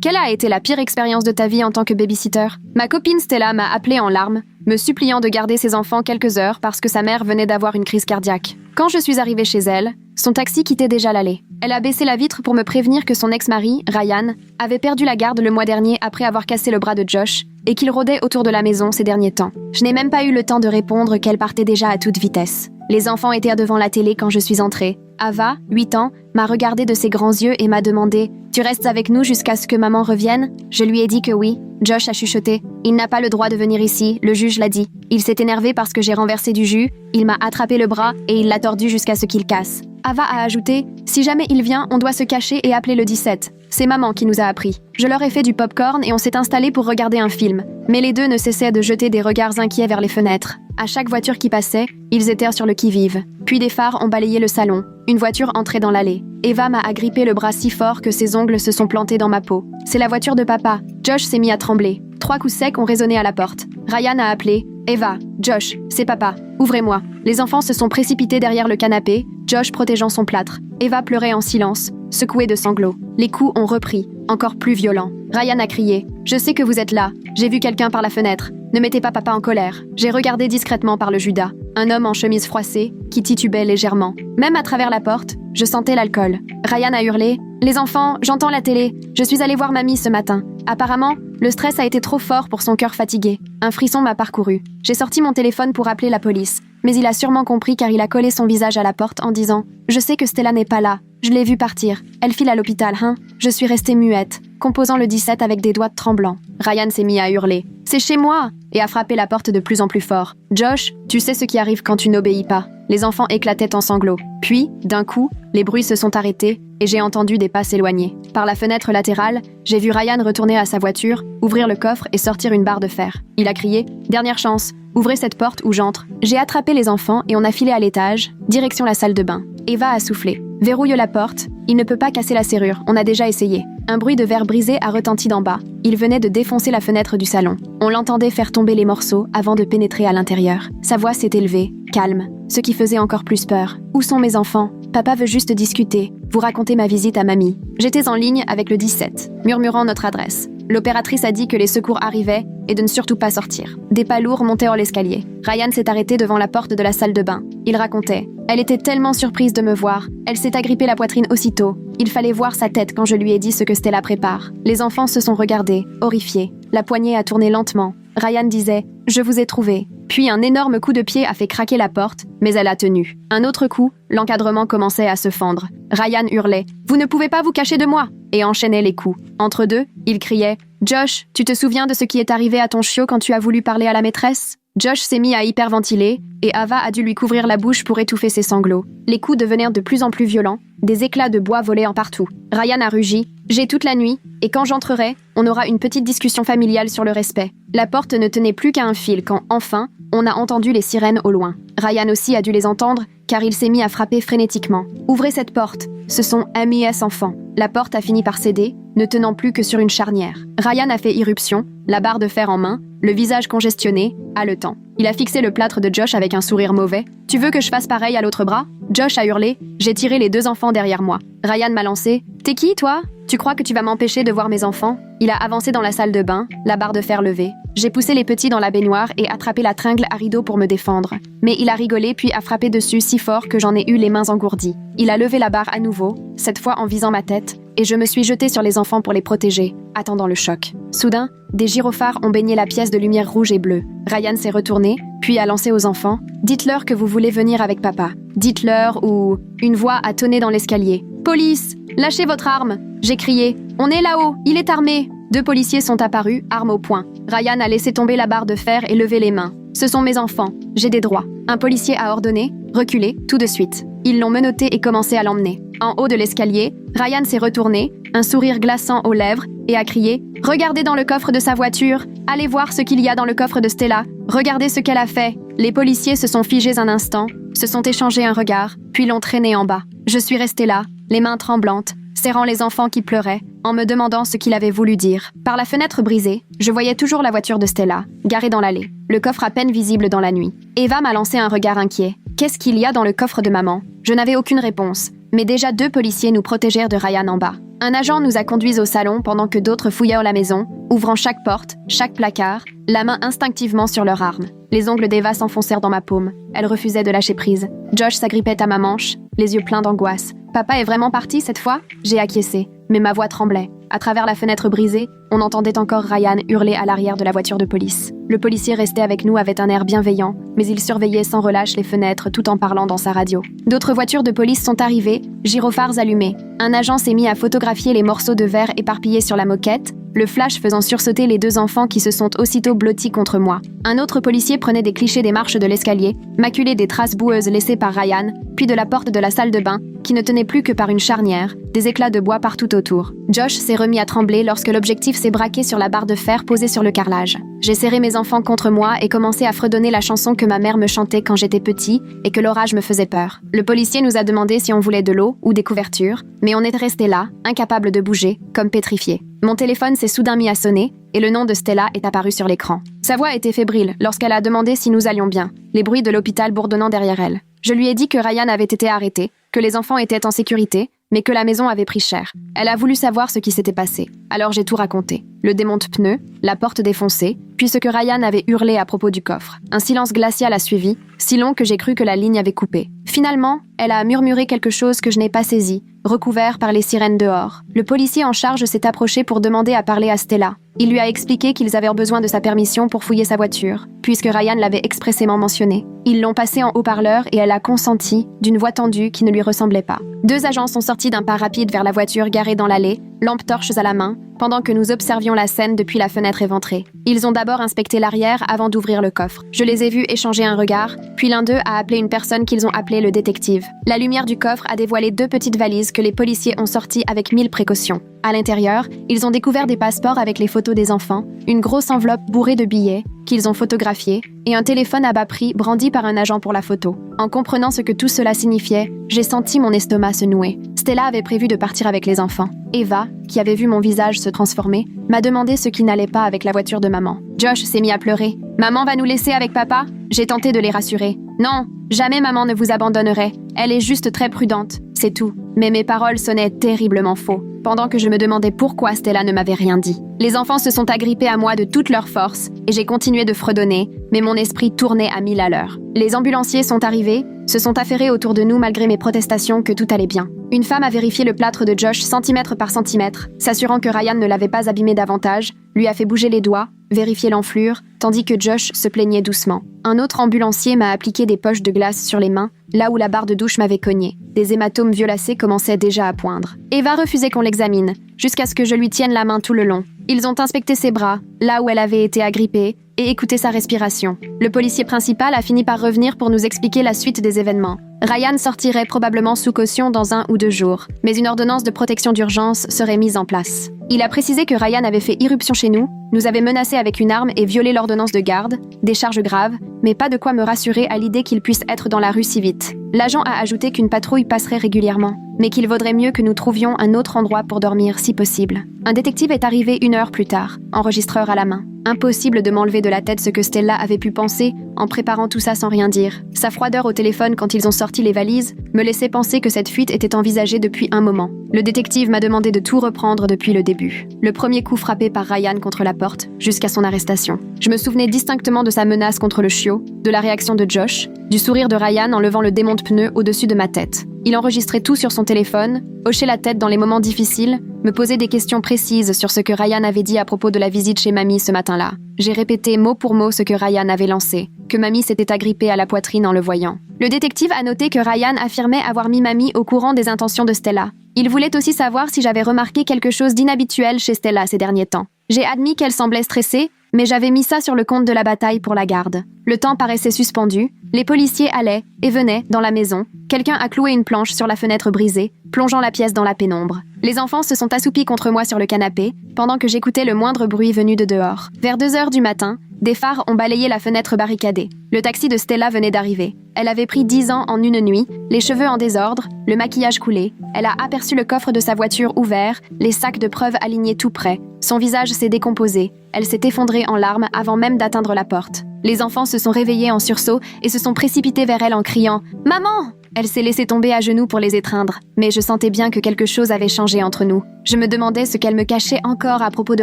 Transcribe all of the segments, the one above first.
Quelle a été la pire expérience de ta vie en tant que babysitter? Ma copine Stella m'a appelée en larmes, me suppliant de garder ses enfants quelques heures parce que sa mère venait d'avoir une crise cardiaque. Quand je suis arrivée chez elle, son taxi quittait déjà l'allée. Elle a baissé la vitre pour me prévenir que son ex-mari, Ryan, avait perdu la garde le mois dernier après avoir cassé le bras de Josh et qu'il rôdait autour de la maison ces derniers temps. Je n'ai même pas eu le temps de répondre qu'elle partait déjà à toute vitesse. Les enfants étaient devant la télé quand je suis entrée. Ava, 8 ans, m'a regardé de ses grands yeux et m'a demandé « Tu restes avec nous jusqu'à ce que maman revienne ?» Je lui ai dit que oui. Josh a chuchoté « Il n'a pas le droit de venir ici, le juge l'a dit. » Il s'est énervé parce que j'ai renversé du jus, il m'a attrapé le bras et il l'a tordu jusqu'à ce qu'il casse. Ava a ajouté « Si jamais il vient, on doit se cacher et appeler le 17. » C'est maman qui nous a appris. Je leur ai fait du popcorn et on s'est installés pour regarder un film. Mais les deux ne cessaient de jeter des regards inquiets vers les fenêtres. À chaque voiture qui passait, ils étaient sur le qui-vive. Puis des phares ont balayé le salon. Une voiture entrait dans l'allée. Eva m'a agrippé le bras si fort que ses ongles se sont plantés dans ma peau. C'est la voiture de papa. Josh s'est mis à trembler. 3 coups secs ont résonné à la porte. Ryan a appelé « Eva, Josh, c'est papa. Ouvrez-moi. » Les enfants se sont précipités derrière le canapé, Josh protégeant son plâtre. Eva pleurait en silence, secouée de sanglots. Les coups ont repris, encore plus violents. Ryan a crié « Je sais que vous êtes là. J'ai vu quelqu'un par la fenêtre. Ne mettez pas papa en colère. » J'ai regardé discrètement par le Judas, un homme en chemise froissée qui titubait légèrement. Même à travers la porte, je sentais l'alcool. Ryan a hurlé « Les enfants, j'entends la télé. Je suis allée voir mamie ce matin. » Apparemment, le stress a été trop fort pour son cœur fatigué. Un frisson m'a parcouru. J'ai sorti mon téléphone pour appeler la police. Mais il a sûrement compris car il a collé son visage à la porte en disant « Je sais que Stella n'est pas là. Je l'ai vue partir. Elle file à l'hôpital, hein ?» Je suis restée muette, composant le 17 avec des doigts tremblants. Ryan s'est mis à hurler « C'est chez moi !» et a frappé la porte de plus en plus fort. « Josh, tu sais ce qui arrive quand tu n'obéis pas. » Les enfants éclataient en sanglots. Puis, d'un coup, les bruits se sont arrêtés et j'ai entendu des pas s'éloigner. Par la fenêtre latérale, j'ai vu Ryan retourner à sa voiture, ouvrir le coffre et sortir une barre de fer. Il a crié « Dernière chance, ouvrez cette porte ou j'entre. » J'ai attrapé les enfants et on a filé à l'étage, direction la salle de bain. Eva a soufflé. « Verrouille la porte. Il ne peut pas casser la serrure, on a déjà essayé. » Un bruit de verre brisé a retenti d'en bas. Il venait de défoncer la fenêtre du salon. On l'entendait faire tomber les morceaux avant de pénétrer à l'intérieur. Sa voix s'est élevée, calme, ce qui faisait encore plus peur. « Où sont mes enfants? Papa veut juste discuter. Vous racontez ma visite à mamie. » J'étais en ligne avec le 17, murmurant notre adresse. L'opératrice a dit que les secours arrivaient et de ne surtout pas sortir. Des pas lourds montaient en l'escalier. Ryan s'est arrêté devant la porte de la salle de bain. Il racontait « Elle était tellement surprise de me voir. Elle s'est agrippée la poitrine aussitôt. Il fallait voir sa tête quand je lui ai dit ce que Stella prépare. » Les enfants se sont regardés, horrifiés. La poignée a tourné lentement. Ryan disait « Je vous ai trouvé. » Puis un énorme coup de pied a fait craquer la porte, mais elle a tenu. Un autre coup, l'encadrement commençait à se fendre. Ryan hurlait « Vous ne pouvez pas vous cacher de moi !» et enchaînait les coups. Entre deux, il criait « Josh, tu te souviens de ce qui est arrivé à ton chiot quand tu as voulu parler à la maîtresse ?» Josh s'est mis à hyperventiler et Ava a dû lui couvrir la bouche pour étouffer ses sanglots. Les coups devenèrent de plus en plus violents, des éclats de bois volaient en partout. Ryan a rugi « J'ai toute la nuit, et quand j'entrerai, on aura une petite discussion familiale sur le respect. » La porte ne tenait plus qu'à un fil quand, enfin, on a entendu les sirènes au loin. Ryan aussi a dû les entendre, car il s'est mis à frapper frénétiquement. « Ouvrez cette porte !» Ce sont MES enfants. La porte a fini par céder, ne tenant plus que sur une charnière. Ryan a fait irruption, la barre de fer en main, le visage congestionné, haletant. Il a fixé le plâtre de Josh avec un sourire mauvais. « Tu veux que je fasse pareil à l'autre bras ?» Josh a hurlé. J'ai tiré les 2 enfants derrière moi. Ryan m'a lancé. « T'es qui, toi ? Tu crois que tu vas m'empêcher de voir mes enfants ?» Il a avancé dans la salle de bain, la barre de fer levée. J'ai poussé les petits dans la baignoire et attrapé la tringle à rideau pour me défendre. Mais il a rigolé puis a frappé dessus si fort que j'en ai eu les mains engourdies. Il a levé la barre à nouveau, cette fois en visant ma tête, et je me suis jetée sur les enfants pour les protéger, attendant le choc. Soudain, des gyrophares ont baigné la pièce de lumière rouge et bleue. Ryan s'est retourné, puis a lancé aux enfants « Dites-leur que vous voulez venir avec papa. Dites-leur ou... » Une voix a tonné dans l'escalier. « Police! Lâchez votre arme !» J'ai crié « On est là-haut! Il est armé !» 2 policiers sont apparus, armes au poing. Ryan a laissé tomber la barre de fer et levé les mains. « Ce sont mes enfants. J'ai des droits. » Un policier a ordonné « Reculez, tout de suite. » Ils l'ont menotté et commencé à l'emmener. En haut de l'escalier, Ryan s'est retourné, un sourire glaçant aux lèvres, et a crié « Regardez dans le coffre de sa voiture. Allez voir ce qu'il y a dans le coffre de Stella. Regardez ce qu'elle a fait. » Les policiers se sont figés un instant, se sont échangés un regard, puis l'ont traîné en bas. Je suis restée là, les mains tremblantes, serrant les enfants qui pleuraient, en me demandant ce qu'il avait voulu dire. Par la fenêtre brisée, je voyais toujours la voiture de Stella, garée dans l'allée, le coffre à peine visible dans la nuit. Eva m'a lancé un regard inquiet. Qu'est-ce qu'il y a dans le coffre de maman ? Je n'avais aucune réponse. mais déjà 2 policiers nous protégèrent de Ryan en bas. Un agent nous a conduits au salon pendant que d'autres fouillèrent la maison, ouvrant chaque porte, chaque placard, la main instinctivement sur leur arme. Les ongles d'Eva s'enfoncèrent dans ma paume. Elle refusait de lâcher prise. Josh s'agrippait à ma manche, les yeux pleins d'angoisse. « Papa est vraiment parti cette fois ?» J'ai acquiescé, mais ma voix tremblait. À travers la fenêtre brisée, on entendait encore Ryan hurler à l'arrière de la voiture de police. Le policier resté avec nous avait un air bienveillant, mais il surveillait sans relâche les fenêtres tout en parlant dans sa radio. D'autres voitures de police sont arrivées, gyrophares allumés. Un agent s'est mis à photographier les morceaux de verre éparpillés sur la moquette, le flash faisant sursauter les 2 enfants qui se sont aussitôt blottis contre moi. Un autre policier prenait des clichés des marches de l'escalier, maculait des traces boueuses laissées par Ryan, puis de la porte de la salle de bain, qui ne tenait plus que par une charnière, des éclats de bois partout autour. Josh s'est remis à trembler lorsque l'objectif s'est braqué sur la barre de fer posée sur le carrelage. J'ai serré mes enfants contre moi et commencé à fredonner la chanson que ma mère me chantait quand j'étais petit et que l'orage me faisait peur. Le policier nous a demandé si on voulait de l'eau ou des couvertures, mais on était restés là, incapables de bouger, comme pétrifiés. Mon téléphone s'est soudain mis à sonner et le nom de Stella est apparu sur l'écran. Sa voix était fébrile lorsqu'elle a demandé si nous allions bien, les bruits de l'hôpital bourdonnant derrière elle. Je lui ai dit que Ryan avait été arrêté, que les enfants étaient en sécurité, mais que la maison avait pris cher. Elle a voulu savoir ce qui s'était passé. Alors j'ai tout raconté. Le démonte-pneu, la porte défoncée, puis ce que Ryan avait hurlé à propos du coffre. Un silence glacial a suivi, si long que j'ai cru que la ligne avait coupé. Finalement, elle a murmuré quelque chose que je n'ai pas saisi, recouvert par les sirènes dehors. Le policier en charge s'est approché pour demander à parler à Stella. Il lui a expliqué qu'ils avaient besoin de sa permission pour fouiller sa voiture, puisque Ryan l'avait expressément mentionné. Ils l'ont passé en haut-parleur et elle a consenti, d'une voix tendue qui ne lui ressemblait pas. 2 agents sont sortis d'un pas rapide vers la voiture garée dans l'allée, lampes torches à la main, pendant que nous observions la scène depuis la fenêtre éventrée. Ils ont d'abord inspecté l'arrière avant d'ouvrir le coffre. Je les ai vus échanger un regard, puis l'un d'eux a appelé une personne qu'ils ont appelée le détective. La lumière du coffre a dévoilé 2 petites valises que les policiers ont sorties avec 1000 précautions. À l'intérieur, ils ont découvert des passeports avec les photos des enfants, une grosse enveloppe bourrée de billets qu'ils ont photographiés et un téléphone à bas prix brandi par un agent pour la photo. En comprenant ce que tout cela signifiait, j'ai senti mon estomac se nouer. Stella avait prévu de partir avec les enfants. Eva, qui avait vu mon visage se transformer, m'a demandé ce qui n'allait pas avec la voiture de maman. Josh s'est mis à pleurer. « Maman va nous laisser avec papa ?» J'ai tenté de les rassurer. « Non, jamais maman ne vous abandonnerait. Elle est juste très prudente, c'est tout. » Mais mes paroles sonnaient terriblement faux, pendant que je me demandais pourquoi Stella ne m'avait rien dit. Les enfants se sont agrippés à moi de toute leur force, et j'ai continué de fredonner, mais mon esprit tournait à 1000 à l'heure. Les ambulanciers sont arrivés, se sont affairés autour de nous malgré mes protestations que tout allait bien. Une femme a vérifié le plâtre de Josh centimètre par centimètre, s'assurant que Ryan ne l'avait pas abîmé davantage, lui a fait bouger les doigts, vérifier l'enflure, tandis que Josh se plaignait doucement. Un autre ambulancier m'a appliqué des poches de glace sur les mains, là où la barre de douche m'avait cogné. Des hématomes violacés commençaient déjà à poindre. Eva refusait qu'on l'examine, jusqu'à ce que je lui tienne la main tout le long. Ils ont inspecté ses bras, là où elle avait été agrippée, et écouté sa respiration. Le policier principal a fini par revenir pour nous expliquer la suite des événements. Ryan sortirait probablement sous caution dans 1 ou 2 jours, mais une ordonnance de protection d'urgence serait mise en place. Il a précisé que Ryan avait fait irruption chez nous avait menacé avec une arme et violé l'ordonnance de garde, des charges graves, mais pas de quoi me rassurer à l'idée qu'il puisse être dans la rue si vite. L'agent a ajouté qu'une patrouille passerait régulièrement, mais qu'il vaudrait mieux que nous trouvions un autre endroit pour dormir si possible. Un détective est arrivé 1 heure plus tard, enregistreur à la main. Impossible de m'enlever de la tête ce que Stella avait pu penser en préparant tout ça sans rien dire. Sa froideur au téléphone quand ils ont sorti les valises me laissait penser que cette fuite était envisagée depuis un moment. Le détective m'a demandé de tout reprendre depuis le début. Le premier coup frappé par Ryan contre la porte, jusqu'à son arrestation. Je me souvenais distinctement de sa menace contre le chiot, de la réaction de Josh, du sourire de Ryan en levant le démonte-pneu au-dessus de ma tête. Il enregistrait tout sur son téléphone, hochait la tête dans les moments difficiles, me posait des questions précises sur ce que Ryan avait dit à propos de la visite chez Mamie ce matin-là. J'ai répété mot pour mot ce que Ryan avait lancé, que Mamie s'était agrippée à la poitrine en le voyant. Le détective a noté que Ryan affirmait avoir mis Mamie au courant des intentions de Stella. Il voulait aussi savoir si j'avais remarqué quelque chose d'inhabituel chez Stella ces derniers temps. J'ai admis qu'elle semblait stressée, mais j'avais mis ça sur le compte de la bataille pour la garde. Le temps paraissait suspendu, les policiers allaient et venaient dans la maison. Quelqu'un a cloué une planche sur la fenêtre brisée, plongeant la pièce dans la pénombre. Les enfants se sont assoupis contre moi sur le canapé, pendant que j'écoutais le moindre bruit venu de dehors. Vers 2 heures du matin, des phares ont balayé la fenêtre barricadée. Le taxi de Stella venait d'arriver. Elle avait pris 10 ans en une nuit, les cheveux en désordre, le maquillage coulé. Elle a aperçu le coffre de sa voiture ouvert, les sacs de preuves alignés tout près. Son visage s'est décomposé. Elle s'est effondrée en larmes avant même d'atteindre la porte. Les enfants se sont réveillés en sursaut et se sont précipités vers elle en criant « Maman !» Elle s'est laissée tomber à genoux pour les étreindre, mais je sentais bien que quelque chose avait changé entre nous. Je me demandais ce qu'elle me cachait encore à propos de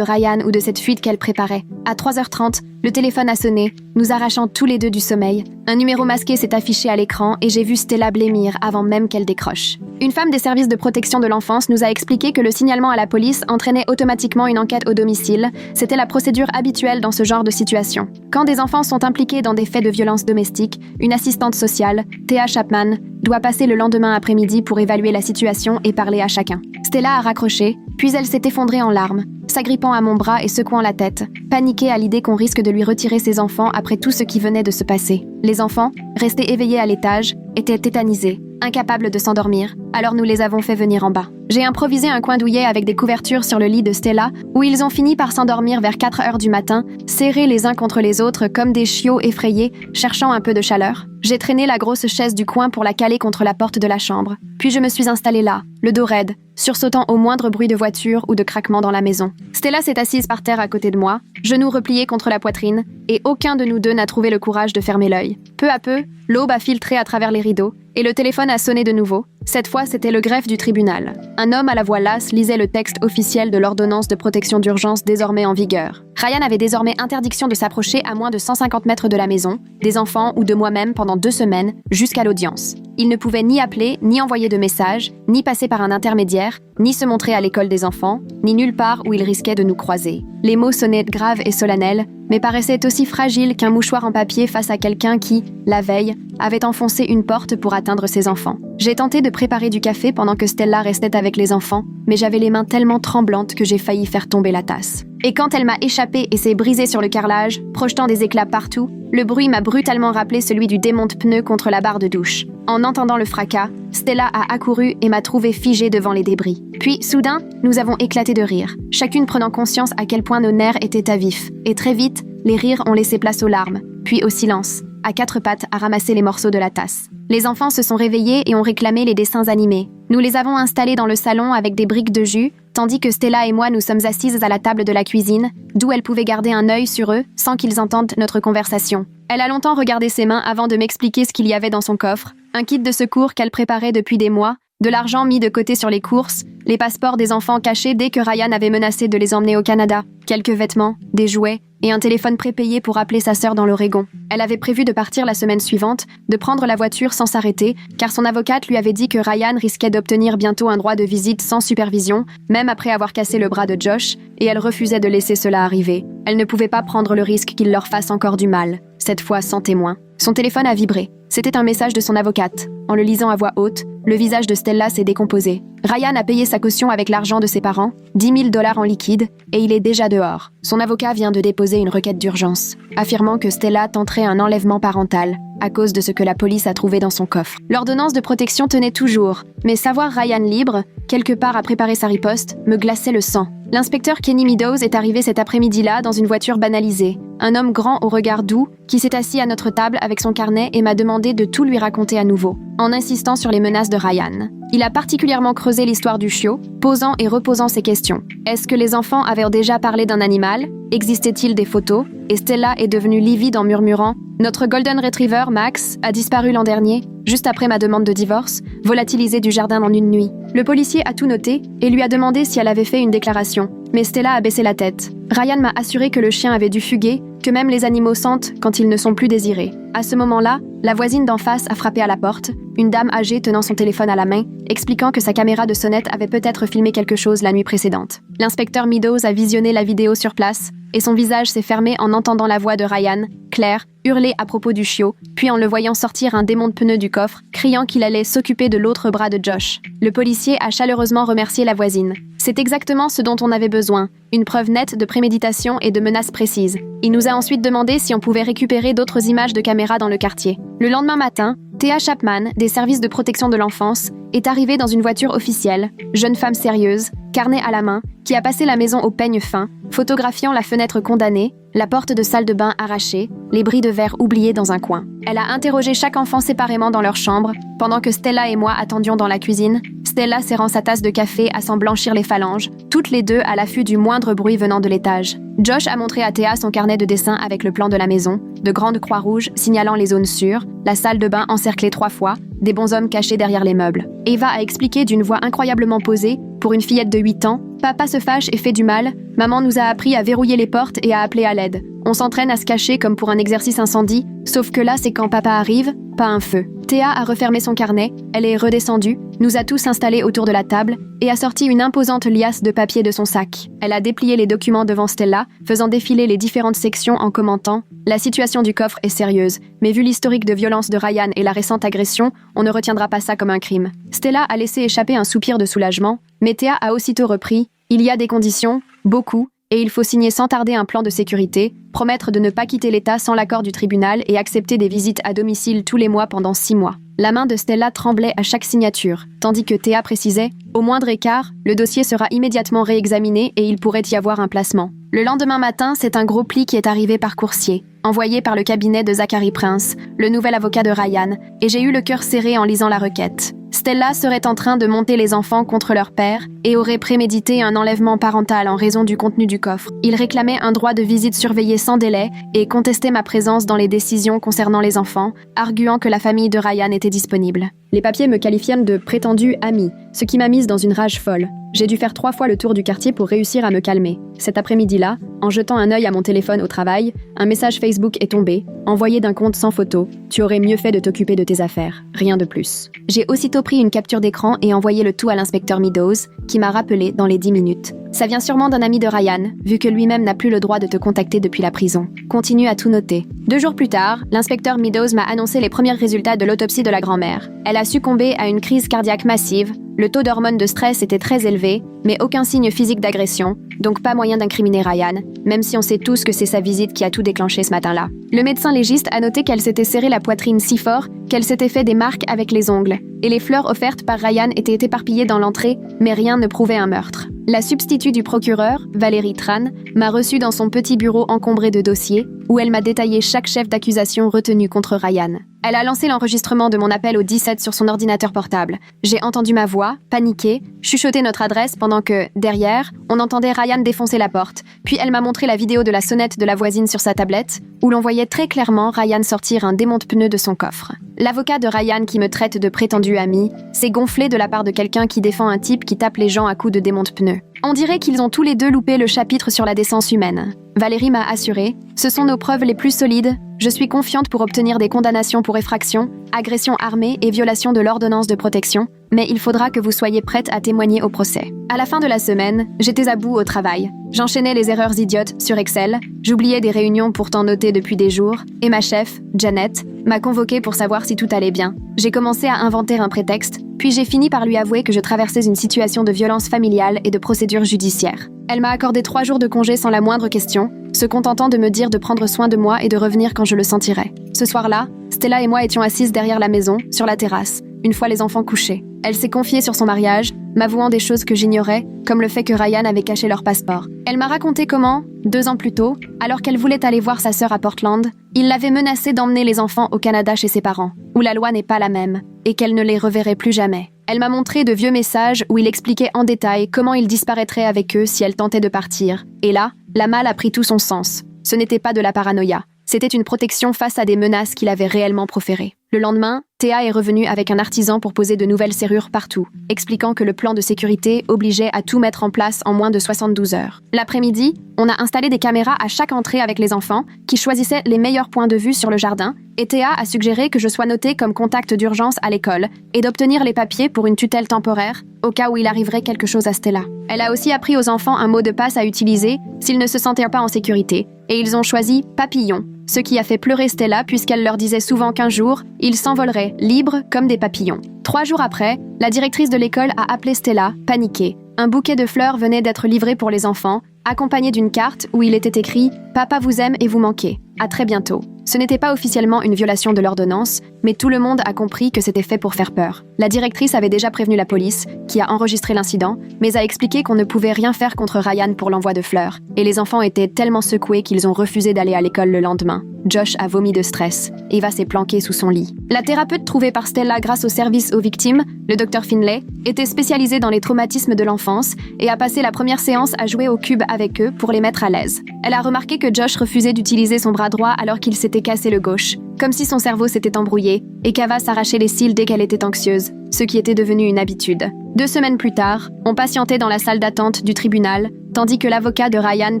Ryan ou de cette fuite qu'elle préparait. À 3h30, le téléphone a sonné, nous arrachant tous les deux du sommeil. Un numéro masqué s'est affiché à l'écran et j'ai vu Stella blêmir avant même qu'elle décroche. Une femme des services de protection de l'enfance nous a expliqué que le signalement à la police entraînait automatiquement une enquête au domicile. C'était la procédure habituelle dans ce genre de situation. Quand des enfants sont impliqués dans des faits de violence domestique, une assistante sociale, Thea Chapman, doit passer le lendemain après-midi pour évaluer la situation et parler à chacun. Stella a raccroché, puis elle s'est effondrée en larmes, s'agrippant à mon bras et secouant la tête, paniquée à l'idée qu'on risque de lui retirer ses enfants après tout ce qui venait de se passer. Les enfants, restés éveillés à l'étage, étaient tétanisés, incapables de s'endormir, alors nous les avons fait venir en bas. J'ai improvisé un coin douillet avec des couvertures sur le lit de Stella, où ils ont fini par s'endormir vers 4h du matin, serrés les uns contre les autres comme des chiots effrayés, cherchant un peu de chaleur. J'ai traîné la grosse chaise du coin pour la caler contre la porte de la chambre. Puis je me suis installée là, le dos raide, sursautant au moindre bruit de voiture ou de craquement dans la maison. Stella s'est assise par terre à côté de moi, genoux repliés contre la poitrine, et aucun de nous deux n'a trouvé le courage de fermer l'œil. Peu à peu, l'aube a filtré à travers les rideaux, et le téléphone a sonné de nouveau. Cette fois, c'était le greffe du tribunal. Un homme à la voix lasse lisait le texte officiel de l'ordonnance de protection d'urgence désormais en vigueur. Ryan avait désormais interdiction de s'approcher à moins de 150 mètres de la maison, des enfants ou de moi-même pendant 2 semaines, jusqu'à l'audience. Il ne pouvait ni appeler, ni envoyer de messages, ni passer par un intermédiaire, ni se montrer à l'école des enfants, ni nulle part où il risquait de nous croiser. Les mots sonnaient graves et solennels, mais paraissaient aussi fragiles qu'un mouchoir en papier face à quelqu'un qui, la veille, avait enfoncé une porte pour atteindre ses enfants. J'ai tenté de préparer du café pendant que Stella restait avec les enfants, mais j'avais les mains tellement tremblantes que j'ai failli faire tomber la tasse. Et quand elle m'a échappé et s'est brisée sur le carrelage, projetant des éclats partout, le bruit m'a brutalement rappelé celui du démonte-pneu contre la barre de douche. En entendant le fracas, Stella a accouru et m'a trouvé figée devant les débris. Puis, soudain, nous avons éclaté de rire, chacune prenant conscience à quel point nos nerfs étaient à vif. Et très vite, les rires ont laissé place aux larmes, puis au silence, à 4 pattes à ramasser les morceaux de la tasse. Les enfants se sont réveillés et ont réclamé les dessins animés. Nous les avons installés dans le salon avec des briques de jus, tandis que Stella et moi nous sommes assises à la table de la cuisine, d'où elle pouvait garder un œil sur eux sans qu'ils entendent notre conversation. Elle a longtemps regardé ses mains avant de m'expliquer ce qu'il y avait dans son coffre, un kit de secours qu'elle préparait depuis des mois, de l'argent mis de côté sur les courses, les passeports des enfants cachés dès que Ryan avait menacé de les emmener au Canada, quelques vêtements, des jouets et un téléphone prépayé pour appeler sa sœur dans l'Oregon. Elle avait prévu de partir la semaine suivante, de prendre la voiture sans s'arrêter, car son avocate lui avait dit que Ryan risquait d'obtenir bientôt un droit de visite sans supervision, même après avoir cassé le bras de Josh, et elle refusait de laisser cela arriver. Elle ne pouvait pas prendre le risque qu'il leur fasse encore du mal, cette fois sans témoin. Son téléphone a vibré. C'était un message de son avocate. En le lisant à voix haute, le visage de Stella s'est décomposé. Ryan a payé sa caution avec l'argent de ses parents, $10 000 en liquide, et il est déjà dehors. Son avocat vient de déposer une requête d'urgence, affirmant que Stella tenterait un enlèvement parental à cause de ce que la police a trouvé dans son coffre. L'ordonnance de protection tenait toujours, mais savoir Ryan libre, quelque part à préparer sa riposte, me glaçait le sang. L'inspecteur Kenny Meadows est arrivé cet après-midi-là dans une voiture banalisée. Un homme grand au regard doux qui s'est assis à notre table avec son carnet et m'a demandé de tout lui raconter à nouveau, en insistant sur les menaces de Ryan. Il a particulièrement creusé l'histoire du chiot, posant et reposant ses questions. Est-ce que les enfants avaient déjà parlé d'un animal? Existait-il des photos? Et Stella est devenue livide en murmurant « Notre Golden Retriever, Max, a disparu l'an dernier, juste après ma demande de divorce, volatilisé du jardin en une nuit. » Le policier a tout noté et lui a demandé si elle avait fait une déclaration. Mais Stella a baissé la tête. Ryan m'a assuré que le chien avait dû fuguer, que même les animaux sentent quand ils ne sont plus désirés. À ce moment-là, la voisine d'en face a frappé à la porte, une dame âgée tenant son téléphone à la main, expliquant que sa caméra de sonnette avait peut-être filmé quelque chose la nuit précédente. L'inspecteur Meadows a visionné la vidéo sur place, et son visage s'est fermé en entendant la voix de Ryan, Claire, hurler à propos du chiot, puis en le voyant sortir un démonte-pneu du coffre, criant qu'il allait s'occuper de l'autre bras de Josh. Le policier a chaleureusement remercié la voisine. C'est exactement ce dont on avait besoin, une preuve nette de préméditation et de menaces précises. Il nous a ensuite demandé si on pouvait récupérer d'autres images de caméras dans le quartier. Le lendemain matin, Thea Chapman, des services de protection de l'enfance, est arrivée dans une voiture officielle, jeune femme sérieuse, carnet à la main, qui a passé la maison au peigne fin, photographiant la fenêtre condamnée, la porte de salle de bain arrachée, les bris de verre oubliés dans un coin. Elle a interrogé chaque enfant séparément dans leur chambre, pendant que Stella et moi attendions dans la cuisine. Stella serrant sa tasse de café à s'en blanchir les phalanges, toutes les deux à l'affût du moindre bruit venant de l'étage. Josh a montré à Thea son carnet de dessin avec le plan de la maison, de grandes croix rouges signalant les zones sûres, la salle de bain encerclée 3 fois, des bonshommes cachés derrière les meubles. Eva a expliqué d'une voix incroyablement posée, pour une fillette de 8 ans, « Papa se fâche et fait du mal. Maman nous a appris à verrouiller les portes et à appeler à l'aide. On s'entraîne à se cacher comme pour un exercice incendie, sauf que là c'est quand papa arrive, pas un feu. » Thea a refermé son carnet, elle est redescendue, nous a tous installés autour de la table et a sorti une imposante liasse de papier de son sac. Elle a déplié les documents devant Stella, faisant défiler les différentes sections en commentant « La situation du coffre est sérieuse, mais vu l'historique de violence de Ryan et la récente agression, on ne retiendra pas ça comme un crime. » Stella a laissé échapper un soupir de soulagement, mais Thea a aussitôt repris « Il y a des conditions, beaucoup, et il faut signer sans tarder un plan de sécurité, promettre de ne pas quitter l'État sans l'accord du tribunal et accepter des visites à domicile tous les mois pendant 6 mois. » La main de Stella tremblait à chaque signature, tandis que Thea précisait « Au moindre écart, le dossier sera immédiatement réexaminé et il pourrait y avoir un placement. » Le lendemain matin, c'est un gros pli qui est arrivé par coursier, envoyé par le cabinet de Zachary Prince, le nouvel avocat de Ryan, et j'ai eu le cœur serré en lisant la requête. Stella serait en train de monter les enfants contre leur père et aurait prémédité un enlèvement parental en raison du contenu du coffre. Il réclamait un droit de visite surveillé sans délai et contestait ma présence dans les décisions concernant les enfants, arguant que la famille de Ryan était disponible. Les papiers me qualifièrent de prétendu ami, ce qui m'a mise dans une rage folle. J'ai dû faire 3 fois le tour du quartier pour réussir à me calmer. Cet après-midi-là, en jetant un œil à mon téléphone au travail, un message Facebook est tombé, envoyé d'un compte sans photo. « Tu aurais mieux fait de t'occuper de tes affaires. » Rien de plus. J'ai aussitôt pris une capture d'écran et envoyé le tout à l'inspecteur Meadows, qui m'a rappelé dans les 10 minutes. « Ça vient sûrement d'un ami de Ryan, vu que lui-même n'a plus le droit de te contacter depuis la prison. Continue à tout noter. » 2 jours plus tard, l'inspecteur Meadows m'a annoncé les premiers résultats de l'autopsie de la grand-mère. Elle a succombé à une crise cardiaque massive. Le taux d'hormones de stress était très élevé, mais aucun signe physique d'agression, donc pas moyen d'incriminer Ryan, même si on sait tous que c'est sa visite qui a tout déclenché ce matin-là. Le médecin légiste a noté qu'elle s'était serré la poitrine si fort qu'elle s'était fait des marques avec les ongles, et les fleurs offertes par Ryan étaient éparpillées dans l'entrée, mais rien ne prouvait un meurtre. La substitut du procureur, Valérie Tran, m'a reçue dans son petit bureau encombré de dossiers, où elle m'a détaillé chaque chef d'accusation retenu contre Ryan. Elle a lancé l'enregistrement de mon appel au 17 sur son ordinateur portable. J'ai entendu ma voix, paniquée, chuchoter notre adresse pendant que, derrière, on entendait Ryan défoncer la porte. Puis elle m'a montré la vidéo de la sonnette de la voisine sur sa tablette, où l'on voyait très clairement Ryan sortir un démonte-pneu de son coffre. L'avocat de Ryan qui me traite de prétendu ami s'est gonflé de la part de quelqu'un qui défend un type qui tape les gens à coups de démonte-pneu. On dirait qu'ils ont tous les deux loupé le chapitre sur la décence humaine. Valérie m'a assuré, ce sont nos preuves les plus solides. Je suis confiante pour obtenir des condamnations pour effraction, agression armée et violation de l'ordonnance de protection, mais il faudra que vous soyez prête à témoigner au procès. À la fin de la semaine, j'étais à bout au travail. J'enchaînais les erreurs idiotes sur Excel, j'oubliais des réunions pourtant notées depuis des jours, et ma chef, Janet, m'a convoquée pour savoir si tout allait bien. J'ai commencé à inventer un prétexte, puis j'ai fini par lui avouer que je traversais une situation de violence familiale et de procédure judiciaire. Elle m'a accordé 3 jours de congé sans la moindre question, se contentant de me dire de prendre soin de moi et de revenir quand je le sentirais. Ce soir-là, Stella et moi étions assises derrière la maison, sur la terrasse, une fois les enfants couchés. Elle s'est confiée sur son mariage, m'avouant des choses que j'ignorais, comme le fait que Ryan avait caché leur passeport. Elle m'a raconté comment, 2 ans plus tôt, alors qu'elle voulait aller voir sa sœur à Portland, il l'avait menacée d'emmener les enfants au Canada chez ses parents, où la loi n'est pas la même, et qu'elle ne les reverrait plus jamais. Elle m'a montré de vieux messages où il expliquait en détail comment il disparaîtrait avec eux si elle tentait de partir. Et là, la malle a pris tout son sens. Ce n'était pas de la paranoïa. C'était une protection face à des menaces qu'il avait réellement proférées. Le lendemain, Thea est revenue avec un artisan pour poser de nouvelles serrures partout, expliquant que le plan de sécurité obligeait à tout mettre en place en moins de 72 heures. L'après-midi, on a installé des caméras à chaque entrée avec les enfants, qui choisissaient les meilleurs points de vue sur le jardin, et Thea a suggéré que je sois notée comme contact d'urgence à l'école et d'obtenir les papiers pour une tutelle temporaire, au cas où il arriverait quelque chose à Stella. Elle a aussi appris aux enfants un mot de passe à utiliser s'ils ne se sentaient pas en sécurité, et ils ont choisi « papillon », ce qui a fait pleurer Stella puisqu'elle leur disait souvent qu'un jour, ils s'envoleraient, libres comme des papillons. 3 jours après, la directrice de l'école a appelé Stella, paniquée. Un bouquet de fleurs venait d'être livré pour les enfants, accompagné d'une carte où il était écrit « Papa vous aime et vous manquez. À très bientôt ». Ce n'était pas officiellement une violation de l'ordonnance, mais tout le monde a compris que c'était fait pour faire peur. La directrice avait déjà prévenu la police, qui a enregistré l'incident, mais a expliqué qu'on ne pouvait rien faire contre Ryan pour l'envoi de fleurs, et les enfants étaient tellement secoués qu'ils ont refusé d'aller à l'école le lendemain. Josh a vomi de stress. Eva s'est planquée sous son lit. La thérapeute trouvée par Stella grâce au service aux victimes, le Dr Finlay, était spécialisée dans les traumatismes de l'enfance et a passé la première séance à jouer au cube avec eux pour les mettre à l'aise. Elle a remarqué que Josh refusait d'utiliser son bras droit alors qu'il s'était cassé le gauche, comme si son cerveau s'était embrouillé, et qu'Ava s'arrachait les cils dès qu'elle était anxieuse, ce qui était devenu une habitude. 2 semaines plus tard, on patientait dans la salle d'attente du tribunal, tandis que l'avocat de Ryan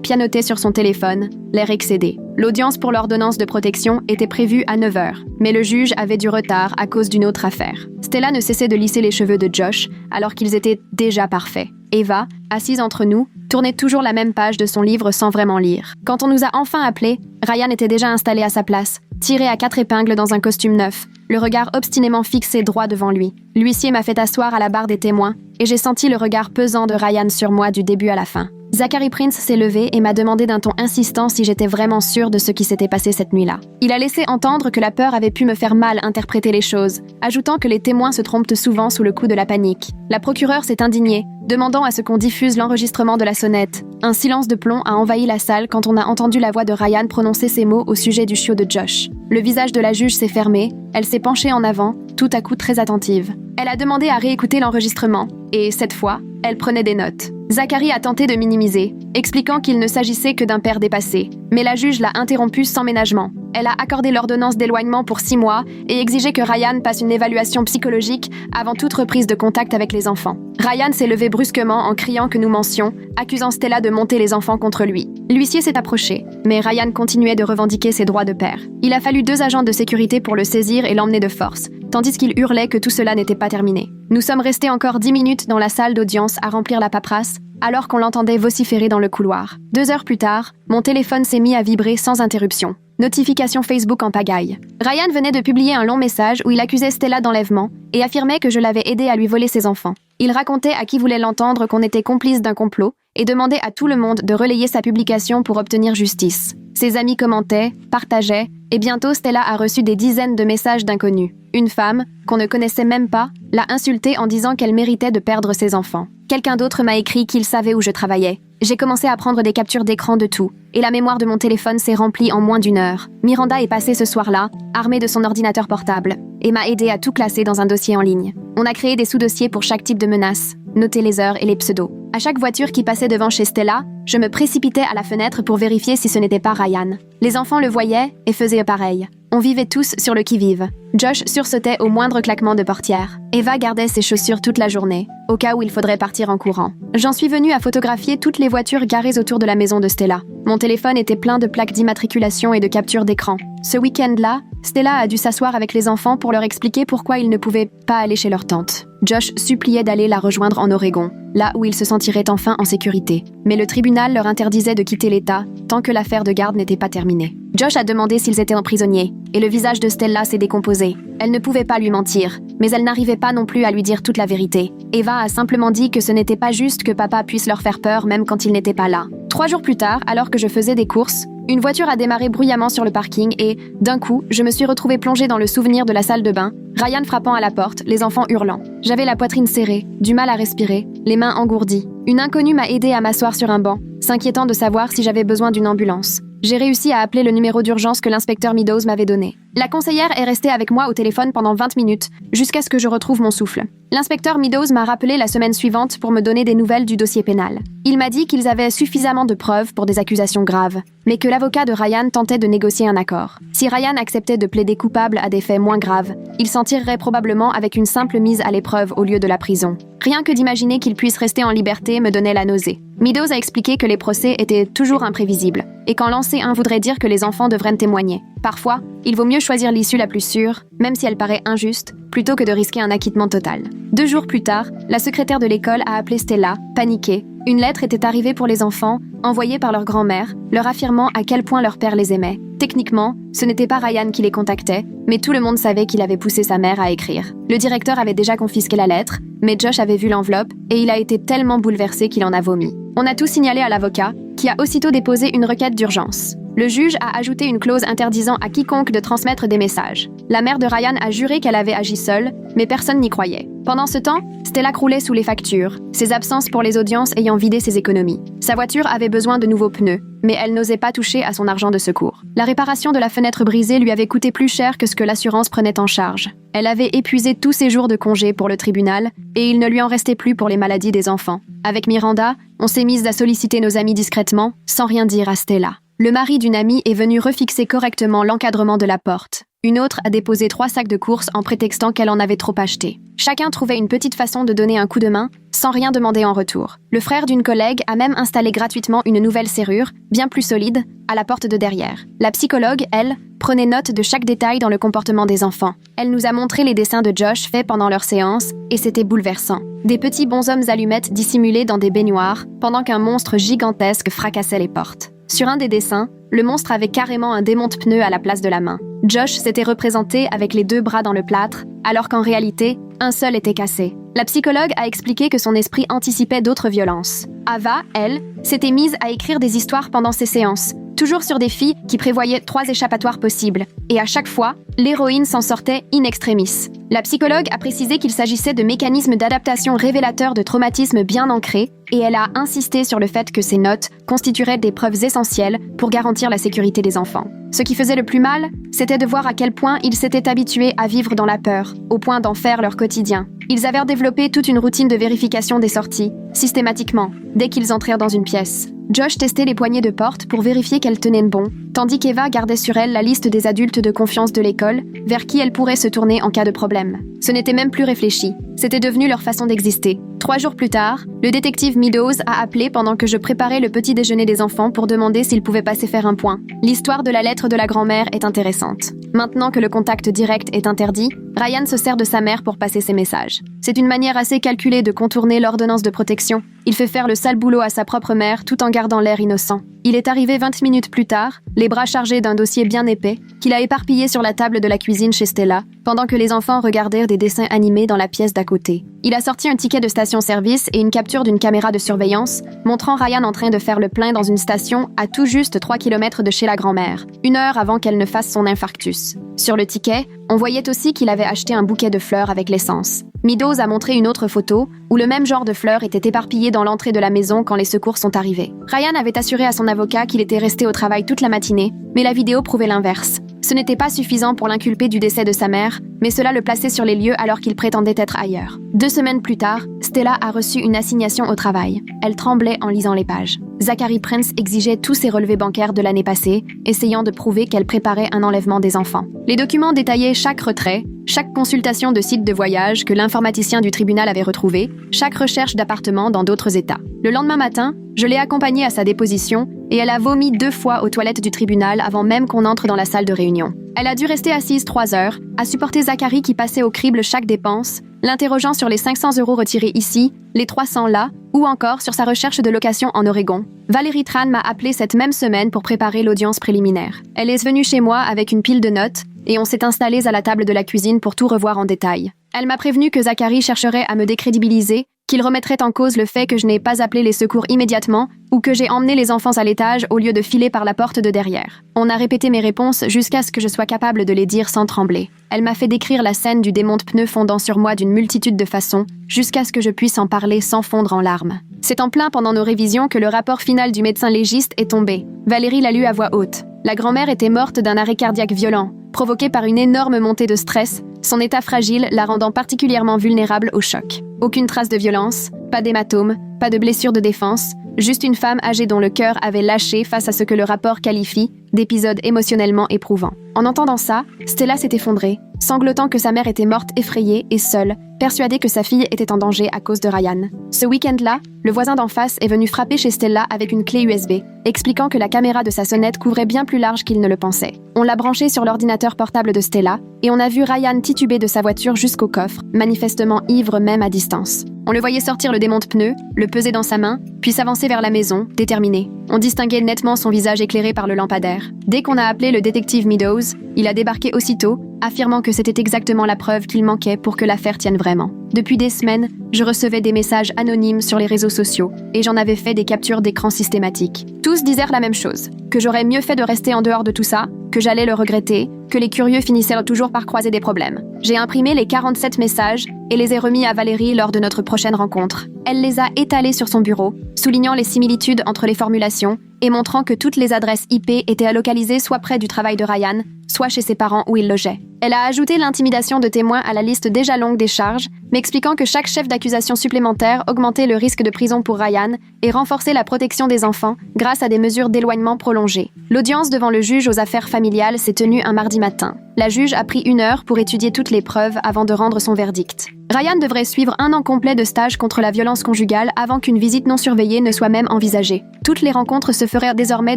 pianotait sur son téléphone, l'air excédé. L'audience pour l'ordonnance de protection était prévue à 9h, mais le juge avait du retard à cause d'une autre affaire. Stella ne cessait de lisser les cheveux de Josh, alors qu'ils étaient déjà parfaits. Eva, assise entre nous, tournait toujours la même page de son livre sans vraiment lire. Quand on nous a enfin appelés, Ryan était déjà installé à sa place, tiré à 4 épingles dans un costume neuf, le regard obstinément fixé droit devant lui. L'huissier m'a fait asseoir à la barre des témoins, et j'ai senti le regard pesant de Ryan sur moi du début à la fin. Zachary Prince s'est levé et m'a demandé d'un ton insistant si j'étais vraiment sûre de ce qui s'était passé cette nuit-là. Il a laissé entendre que la peur avait pu me faire mal interpréter les choses, ajoutant que les témoins se trompent souvent sous le coup de la panique. La procureure s'est indignée, demandant à ce qu'on diffuse l'enregistrement de la sonnette. Un silence de plomb a envahi la salle quand on a entendu la voix de Ryan prononcer ces mots au sujet du chiot de Josh. Le visage de la juge s'est fermé, elle s'est penchée en avant, tout à coup très attentive. Elle a demandé à réécouter l'enregistrement, et cette fois, elle prenait des notes. Zachary a tenté de minimiser, expliquant qu'il ne s'agissait que d'un père dépassé. Mais la juge l'a interrompu sans ménagement. Elle a accordé l'ordonnance d'éloignement pour 6 mois et exigé que Ryan passe une évaluation psychologique avant toute reprise de contact avec les enfants. Ryan s'est levé brusquement en criant que nous mentions, accusant Stella de monter les enfants contre lui. L'huissier s'est approché, mais Ryan continuait de revendiquer ses droits de père. Il a fallu 2 agents de sécurité pour le saisir et l'emmener de force, tandis qu'il hurlait que tout cela n'était pas terminé. Nous sommes restés encore 10 minutes dans la salle d'audience à remplir la paperasse, alors qu'on l'entendait vociférer dans le couloir. 2 heures plus tard, mon téléphone s'est mis à vibrer sans interruption. Notification Facebook en pagaille. Ryan venait de publier un long message où il accusait Stella d'enlèvement et affirmait que je l'avais aidé à lui voler ses enfants. Il racontait à qui voulait l'entendre qu'on était complice d'un complot et demandait à tout le monde de relayer sa publication pour obtenir justice. Ses amis commentaient, partageaient, et bientôt Stella a reçu des dizaines de messages d'inconnus. Une femme, qu'on ne connaissait même pas, l'a insultée en disant qu'elle méritait de perdre ses enfants. Quelqu'un d'autre m'a écrit qu'il savait où je travaillais. J'ai commencé à prendre des captures d'écran de tout, et la mémoire de mon téléphone s'est remplie en moins d'1 heure. Miranda est passée ce soir-là, armée de son ordinateur portable, et m'a aidé à tout classer dans un dossier en ligne. On a créé des sous-dossiers pour chaque type de menace, noté les heures et les pseudos. À chaque voiture qui passait devant chez Stella, je me précipitais à la fenêtre pour vérifier si ce n'était pas Ryan. Les enfants le voyaient et faisaient pareil. On vivait tous sur le qui-vive. Josh sursautait au moindre claquement de portière. Eva gardait ses chaussures toute la journée, au cas où il faudrait partir en courant. J'en suis venue à photographier toutes les voitures garées autour de la maison de Stella. Mon téléphone était plein de plaques d'immatriculation et de captures d'écran. Ce week-end-là, Stella a dû s'asseoir avec les enfants pour leur expliquer pourquoi ils ne pouvaient pas aller chez leur tante. Josh suppliait d'aller la rejoindre en Oregon, là où ils se sentiraient enfin en sécurité. Mais le tribunal leur interdisait de quitter l'État tant que l'affaire de garde n'était pas terminée. Josh a demandé s'ils étaient prisonniers, et le visage de Stella s'est décomposé. Elle ne pouvait pas lui mentir, mais elle n'arrivait pas non plus à lui dire toute la vérité. Eva a simplement dit que ce n'était pas juste que papa puisse leur faire peur même quand il n'était pas là. 3 jours plus tard, alors que je faisais des courses, une voiture a démarré bruyamment sur le parking et, d'un coup, je me suis retrouvée plongée dans le souvenir de la salle de bain, Ryan frappant à la porte, les enfants hurlant. J'avais la poitrine serrée, du mal à respirer, les mains engourdies. Une inconnue m'a aidée à m'asseoir sur un banc, s'inquiétant de savoir si j'avais besoin d'une ambulance. J'ai réussi à appeler le numéro d'urgence que l'inspecteur Meadows m'avait donné. La conseillère est restée avec moi au téléphone pendant 20 minutes, jusqu'à ce que je retrouve mon souffle. L'inspecteur Meadows m'a rappelé la semaine suivante pour me donner des nouvelles du dossier pénal. Il m'a dit qu'ils avaient suffisamment de preuves pour des accusations graves, mais que l'avocat de Ryan tentait de négocier un accord. Si Ryan acceptait de plaider coupable à des faits moins graves, il s'en tirerait probablement avec une simple mise à l'épreuve au lieu de la prison. Rien que d'imaginer qu'il puisse rester en liberté me donnait la nausée. Meadows a expliqué que les procès étaient toujours imprévisibles, et qu'en lancer un voudrait dire que les enfants devraient témoigner. Parfois, il vaut mieux choisir l'issue la plus sûre, même si elle paraît injuste, plutôt que de risquer un acquittement total. 2 jours plus tard, la secrétaire de l'école a appelé Stella, paniquée. Une lettre était arrivée pour les enfants, envoyée par leur grand-mère, leur affirmant à quel point leur père les aimait. Techniquement, ce n'était pas Ryan qui les contactait, mais tout le monde savait qu'il avait poussé sa mère à écrire. Le directeur avait déjà confisqué la lettre, mais Josh avait vu l'enveloppe et il a été tellement bouleversé qu'il en a vomi. On a tout signalé à l'avocat, qui a aussitôt déposé une requête d'urgence. Le juge a ajouté une clause interdisant à quiconque de transmettre des messages. La mère de Ryan a juré qu'elle avait agi seule, mais personne n'y croyait. Pendant ce temps, Stella croulait sous les factures, ses absences pour les audiences ayant vidé ses économies. Sa voiture avait besoin de nouveaux pneus, mais elle n'osait pas toucher à son argent de secours. La réparation de la fenêtre brisée lui avait coûté plus cher que ce que l'assurance prenait en charge. Elle avait épuisé tous ses jours de congé pour le tribunal, et il ne lui en restait plus pour les maladies des enfants. Avec Miranda, on s'est mise à solliciter nos amis discrètement, sans rien dire à Stella. Le mari d'une amie est venu refixer correctement l'encadrement de la porte. Une autre a déposé 3 sacs de courses en prétextant qu'elle en avait trop acheté. Chacun trouvait une petite façon de donner un coup de main, sans rien demander en retour. Le frère d'une collègue a même installé gratuitement une nouvelle serrure, bien plus solide, à la porte de derrière. La psychologue, elle, prenait note de chaque détail dans le comportement des enfants. Elle nous a montré les dessins de Josh faits pendant leur séance, et c'était bouleversant. Des petits bonshommes allumettes dissimulés dans des baignoires, pendant qu'un monstre gigantesque fracassait les portes. Sur un des dessins, le monstre avait carrément un démonte-pneu à la place de la main. Josh s'était représenté avec les 2 bras dans le plâtre, alors qu'en réalité, un seul était cassé. La psychologue a expliqué que son esprit anticipait d'autres violences. Ava, elle, s'était mise à écrire des histoires pendant ses séances, toujours sur des filles qui prévoyaient 3 échappatoires possibles. Et à chaque fois, l'héroïne s'en sortait in extremis. La psychologue a précisé qu'il s'agissait de mécanismes d'adaptation révélateurs de traumatismes bien ancrés, et elle a insisté sur le fait que ces notes constitueraient des preuves essentielles pour garantir la sécurité des enfants. Ce qui faisait le plus mal, c'était de voir à quel point ils s'étaient habitués à vivre dans la peur, au point d'en faire leur quotidien. Ils avaient développé toute une routine de vérification des sorties, systématiquement, dès qu'ils entrèrent dans une pièce. Josh testait les poignées de porte pour vérifier qu'elles tenaient bon, tandis qu'Eva gardait sur elle la liste des adultes de confiance de l'école, vers qui elle pourrait se tourner en cas de problème. Ce n'était même plus réfléchi, c'était devenu leur façon d'exister. 3 jours plus tard, le détective Meadows a appelé pendant que je préparais le petit déjeuner des enfants pour demander s'ils pouvaient passer faire un point. L'histoire de la lettre de la grand-mère est intéressante. Maintenant que le contact direct est interdit, Ryan se sert de sa mère pour passer ses messages. C'est une manière assez calculée de contourner l'ordonnance de protection. Il fait faire le sale boulot à sa propre mère tout en gardant l'air innocent. Il est arrivé 20 minutes plus tard, les bras chargés d'un dossier bien épais, qu'il a éparpillé sur la table de la cuisine chez Stella, pendant que les enfants regardèrent des dessins animés dans la pièce d'à côté. Il a sorti un ticket de station-service et une capture d'une caméra de surveillance, montrant Ryan en train de faire le plein dans une station à tout juste 3 km de chez la grand-mère, 1 heure avant qu'elle ne fasse son infarctus. Sur le ticket, on voyait aussi qu'il avait acheté un bouquet de fleurs avec l'essence. Meadows a montré une autre photo où le même genre de fleurs était éparpillé dans l'entrée de la maison quand les secours sont arrivés. Ryan avait assuré à son avocat qu'il était resté au travail toute la matinée, mais la vidéo prouvait l'inverse. Ce n'était pas suffisant pour l'inculper du décès de sa mère, mais cela le plaçait sur les lieux alors qu'il prétendait être ailleurs. 2 semaines plus tard, Stella a reçu une assignation au travail. Elle tremblait en lisant les pages. Zachary Prince exigeait tous ses relevés bancaires de l'année passée, essayant de prouver qu'elle préparait un enlèvement des enfants. Les documents détaillaient chaque retrait, chaque consultation de site de voyage que l'informaticien du tribunal avait retrouvé, chaque recherche d'appartement dans d'autres États. Le lendemain matin, je l'ai accompagnée à sa déposition et elle a vomi 2 fois aux toilettes du tribunal avant même qu'on entre dans la salle de réunion. Elle a dû rester assise 3 heures, à supporter Zachary qui passait au crible chaque dépense, l'interrogeant sur les 500 € retirés ici, les 300 là, ou encore sur sa recherche de location en Oregon. Valérie Tran m'a appelé cette même semaine pour préparer l'audience préliminaire. Elle est venue chez moi avec une pile de notes et on s'est installés à la table de la cuisine pour tout revoir en détail. Elle m'a prévenu que Zachary chercherait à me décrédibiliser, qu'il remettrait en cause le fait que je n'ai pas appelé les secours immédiatement ou que j'ai emmené les enfants à l'étage au lieu de filer par la porte de derrière. On a répété mes réponses jusqu'à ce que je sois capable de les dire sans trembler. Elle m'a fait décrire la scène du démonte-pneu fondant sur moi d'une multitude de façons, jusqu'à ce que je puisse en parler sans fondre en larmes. C'est en plein pendant nos révisions que le rapport final du médecin légiste est tombé. Valérie l'a lu à voix haute. La grand-mère était morte d'un arrêt cardiaque violent, provoqué par une énorme montée de stress, son état fragile la rendant particulièrement vulnérable au choc. Aucune trace de violence, pas d'hématome, pas de blessure de défense, juste une femme âgée dont le cœur avait lâché face à ce que le rapport qualifie d'épisode émotionnellement éprouvant. En entendant ça, Stella s'est effondrée, sanglotant que sa mère était morte effrayée et seule, persuadée que sa fille était en danger à cause de Ryan. Ce week-end-là, le voisin d'en face est venu frapper chez Stella avec une clé USB, expliquant que la caméra de sa sonnette couvrait bien plus large qu'il ne le pensait. On l'a branché sur l'ordinateur portable de Stella, et on a vu Ryan tituber de sa voiture jusqu'au coffre, manifestement ivre même à distance. On le voyait sortir le démonte-pneu, le peser dans sa main, puis s'avancer vers la maison, déterminé. On distinguait nettement son visage éclairé par le lampadaire. Dès qu'on a appelé le détective Meadows, il a débarqué aussitôt, affirmant que c'était exactement la preuve qu'il manquait pour que l'affaire tienne vraiment. Depuis des semaines, je recevais des messages anonymes sur les réseaux sociaux, et j'en avais fait des captures d'écran systématiques. Tous disaient la même chose, que j'aurais mieux fait de rester en dehors de tout ça, que j'allais le regretter, que les curieux finissaient toujours par croiser des problèmes. J'ai imprimé les 47 messages et les ai remis à Valérie lors de notre prochaine rencontre. Elle les a étalés sur son bureau, soulignant les similitudes entre les formulations et montrant que toutes les adresses IP étaient localisées soit près du travail de Ryan, soit chez ses parents où il logeait. Elle a ajouté l'intimidation de témoins à la liste déjà longue des charges, m'expliquant que chaque chef d'accusation supplémentaire augmentait le risque de prison pour Ryan et renforçait la protection des enfants grâce à des mesures d'éloignement prolongées. L'audience devant le juge aux affaires familiales s'est tenue un mardi matin. La juge a pris 1 heure pour étudier toutes les preuves avant de rendre son verdict. Ryan devrait suivre 1 an complet de stage contre la violence conjugale avant qu'une visite non surveillée ne soit même envisagée. Toutes les rencontres se feraient désormais